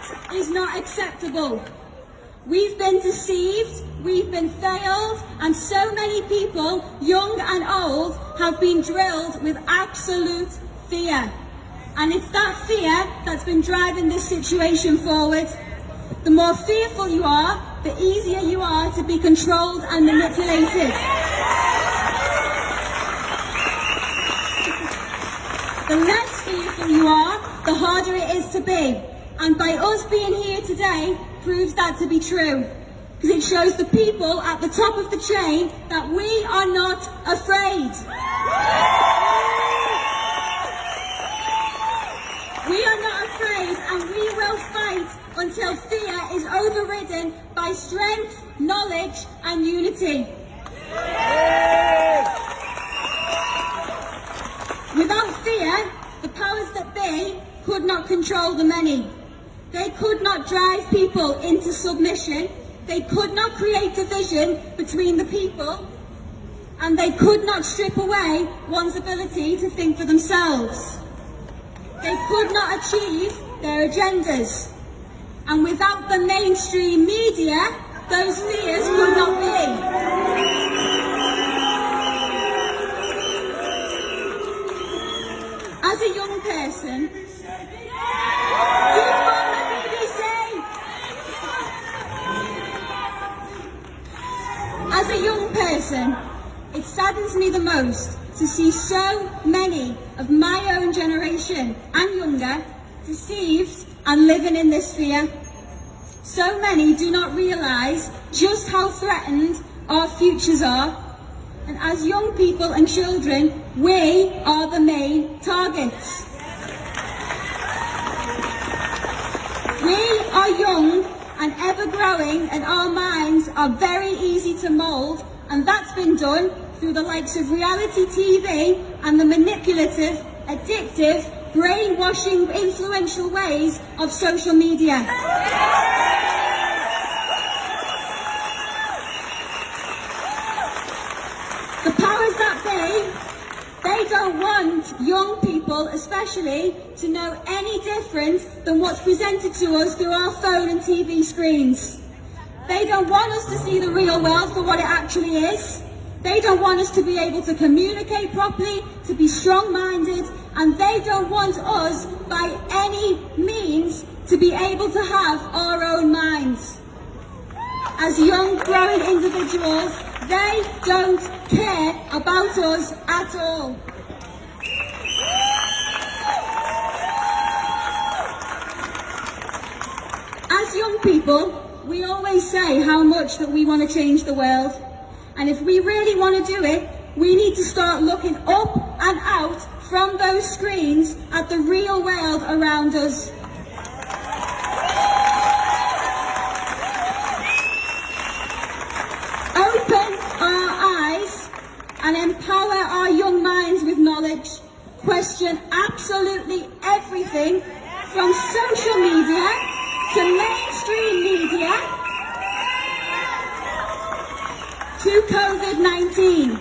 That is not acceptable. We've been deceived, we've been failed, and so many people, young and old, have been drilled with absolute fear. And it's that fear that's been driving this situation forward. The more fearful you are, the easier you are to be controlled and manipulated. The less fearful you are, the harder it is to be. And by us being here today proves that to be true. Because it shows the people at the top of the chain that we are not afraid. We are not afraid, and we will fight until fear is overridden by strength, knowledge and unity. Without fear, the powers that be could not control the many. They could not drive people into submission. They could not create division between the people. And they could not strip away one's ability to think for themselves. They could not achieve their agendas. And without the mainstream media, those fears could not be. As a young person, defund the BBC! As a young person, it saddens me the most to see so many of my own generation and younger deceived and living in this fear. So many do not realise just how threatened our futures are. And as young people and children, we are the main targets. We are young and ever growing, and our minds are very easy to mould, and that's been done through the likes of reality TV and the manipulative, addictive, brainwashing, influential ways of social media. The powers that be, they don't want young people especially to know any different than what's presented to us through our phone and TV screens. They don't want us to see the real world for what it actually is. They don't want us to be able to communicate properly, to be strong-minded, and they don't want us by any means to be able to have our own minds. As young, growing individuals, they don't care about us at all. As young people, we always say how much that we want to change the world. And if we really want to do it, we need to start looking up and out from those screens at the real world around us. Open our eyes and empower our young minds with knowledge. Question absolutely everything from social media to mainstream media to COVID-19.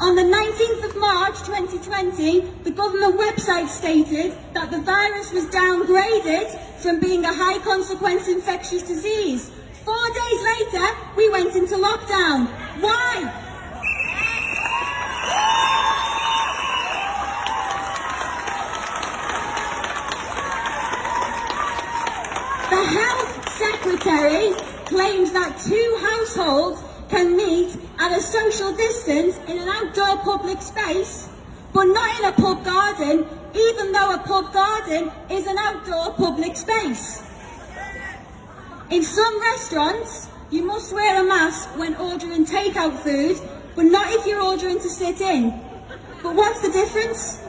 On the 19th of March 2020, the government website stated that the virus was downgraded from being a high consequence infectious disease. 4 days later, we went into lockdown. Why? The Health Secretary claims that 2 households can meet at a social distance in an outdoor public space, but not in a pub garden, even though a pub garden is an outdoor public space. In some restaurants, you must wear a mask when ordering takeout food, but not if you're ordering to sit in. But what's the difference?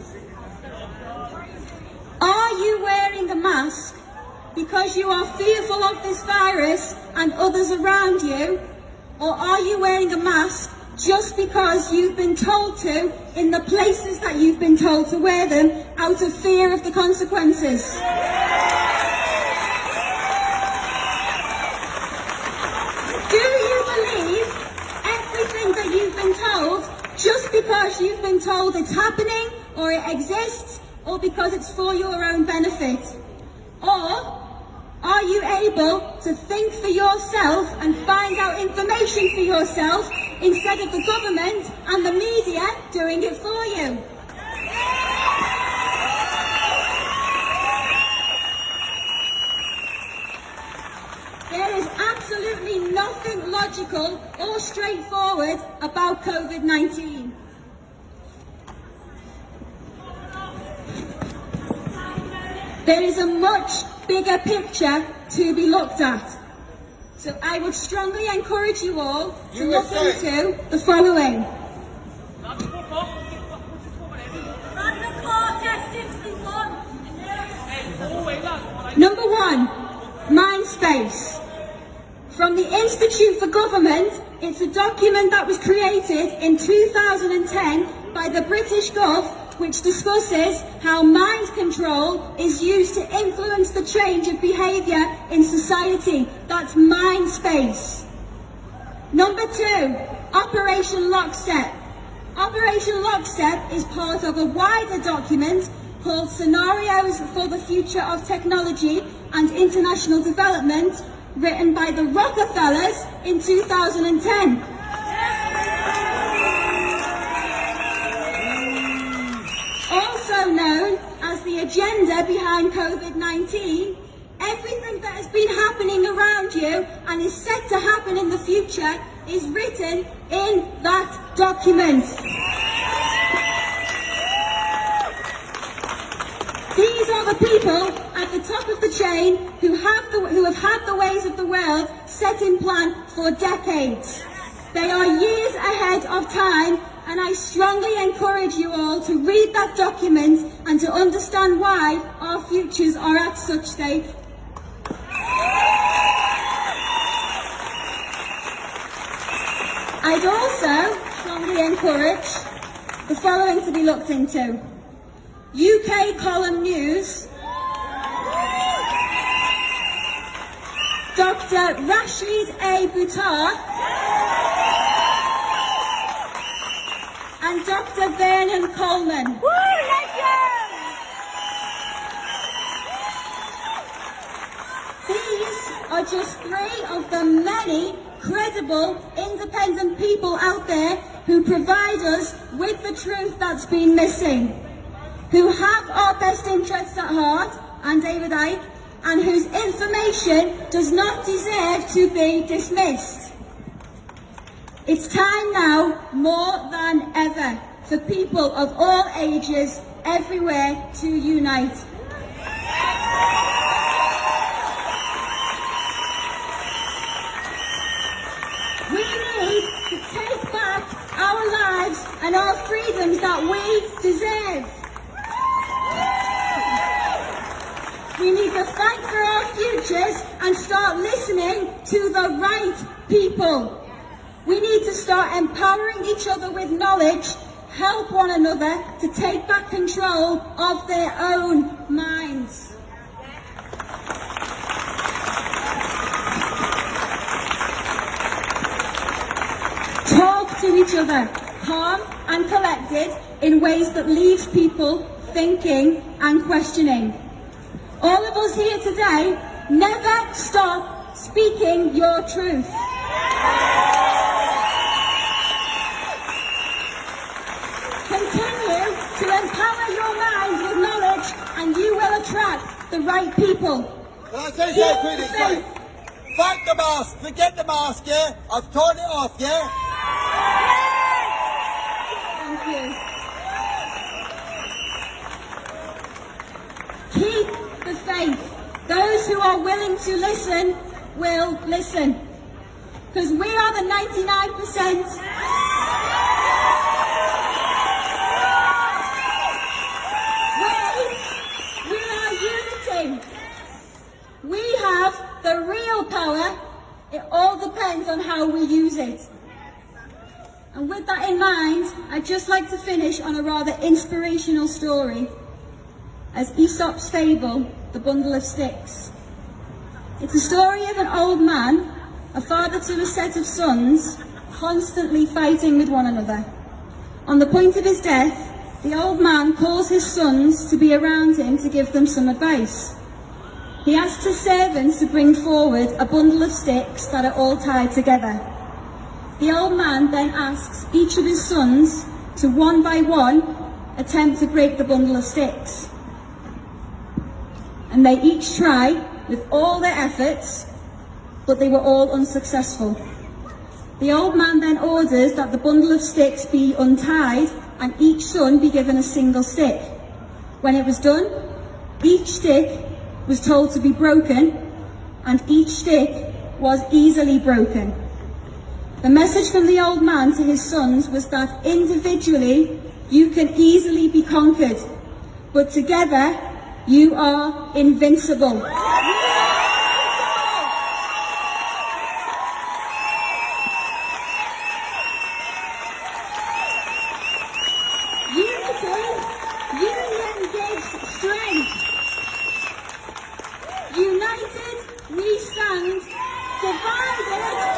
Are you wearing a mask because you are fearful of this virus and others around you? Or are you wearing a mask just because you've been told to in the places that you've been told to wear them out of fear of the consequences? Do you believe everything that you've been told just because you've been told it's happening or it exists or because it's for your own benefit? Or Are you able to think for yourself and find out information for yourself instead of the government and the media doing it for you? There is absolutely nothing logical or straightforward about COVID-19. There is a much bigger picture to be looked at. So I would strongly encourage you all to look into the following. Number one, Mindspace. From the Institute for Government, it's a document that was created in 2010 by the British Gov, which discusses how mind control is used to influence the change of behaviour in society. That's Mindspace. Number two, Operation Lockstep. Operation Lockstep is part of a wider document called Scenarios for the Future of Technology and International Development, written by the Rockefellers in 2010. Also known as the agenda behind COVID-19, everything that has been happening around you and is set to happen in the future is written in that document. These are the people at the top of the chain who have had the ways of the world set in plan for decades. They are years ahead of time, and I strongly encourage you all to read that document and to understand why our futures are at such stake. I'd also strongly encourage the following to be looked into. UK Column News, Dr. Rashid A. Buttar and Dr. Vernon Coleman. These are just three of the many credible, independent people out there who provide us with the truth that's been missing, who have our best interests at heart, and David Icke, and whose information does not deserve to be dismissed. It's time now, more than ever, for people of all ages everywhere to unite. We need to take back our lives and our freedoms that we deserve. We need to fight for our futures and start listening to the right people. We need to start empowering each other with knowledge, help one another to take back control of their own minds. Talk to each other, calm and collected, in ways that leaves people thinking and questioning. All of us here today, never stop speaking your truth. Continue to empower your minds with knowledge, and you will attract the right people. Can I say something quickly? Right. Fuck the mask, forget the mask, yeah? I've torn it off, yeah? Thank you. Keep the faith. Those who are willing to listen will listen. Because we are the 99%. We are unity. We have the real power. It all depends on how we use it. And with that in mind, I'd just like to finish on a rather inspirational story, as Aesop's fable, The Bundle of Sticks. It's a story of an old man, a father to a set of sons, constantly fighting with one another. On the point of his death, the old man calls his sons to be around him to give them some advice. he asked his servants to bring forward a bundle of sticks that are all tied together. The old man then asks each of his sons to one by one attempt to break the bundle of sticks. And they each try with all their efforts, but they were all unsuccessful. The old man then orders that the bundle of sticks be untied and each son be given a single stick. When it was done, each stick was told to be broken, and each stick was easily broken. The message from the old man to his sons was that individually you can easily be conquered, but together you are invincible. Union gives strength. United we stand, divided